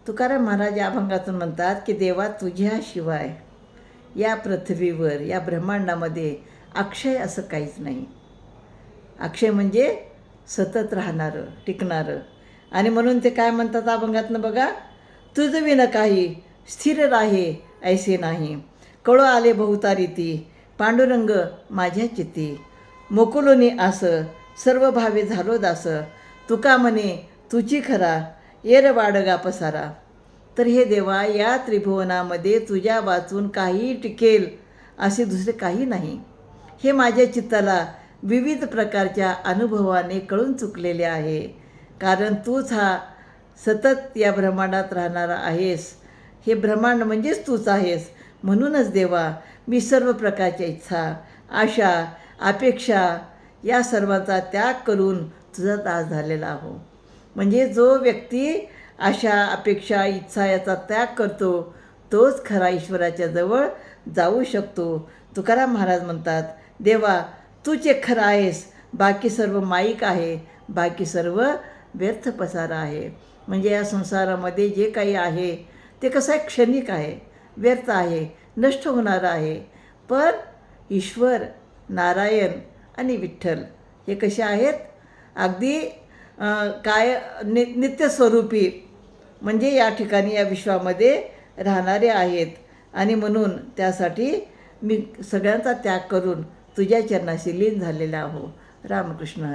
तुकाराम महाराज या अभंगातून म्हणतात की देवा तुझ्याशिवाय या पृथ्वीवर या ब्रह्मांडामध्ये अक्षय असं काहीच नाही. अक्षय म्हणजे सतत राहणारं, टिकणारं. आणि म्हणून ते काय म्हणतात अभंगातनं बघा, तुझ विन काही स्थिर राहे ऐसे नाही, कळो आले बहुतारीती पांडुरंग माझ्या चित्ती, मोकुलोनी आस सर्व भावे झालो दास, तुका म्हणे तुची खरा येर वाडगा पसारा. तर हे देवा, या त्रिभुवनामध्ये तुझ्या वाचून काही टिकेल असे दुसरे काही नाही. हे माझ्या चित्ताला विविध प्रकारच्या अनुभवाने कळून चुकलेले आहे. कारण तूच हा सतत या ब्रह्मांडात राहणारा आहेस. हे ब्रह्मांड म्हणजेच तूच आहेस. म्हणूनच देवा, मी सर्व प्रकारच्या इच्छा, आशा, अपेक्षा या सर्वांचा त्याग करून तुझा दास झालेला आहो. म्हणजे जो व्यक्ती आशा, अपेक्षा, इच्छा याचा त्याग करतो तोच खरा ईश्वराच्या जवळ जाऊ शकतो. तुकाराम महाराज म्हणतात, देवा तूच एक खरा आहेस, बाकी सर्व माईक आहे, बाकी सर्व व्यर्थ पसारा आहे. म्हणजे या संसारामध्ये जे काही आहे ते कसं आहे, क्षणिक आहे, व्यर्थ आहे, नष्ट होणारं आहे. पण ईश्वर, नारायण आणि विठ्ठल हे कसे आहेत, अगदी नित्यस्वरूपी, म्हणजे या ठिकाणी या विश्वामध्ये राहणारे आहेत. आणि म्हणून त्यासाठी मी सगळ्यांचा त्याग करून तुझ्या चरणाशी लीन झालेला आहो. रामकृष्ण हरी.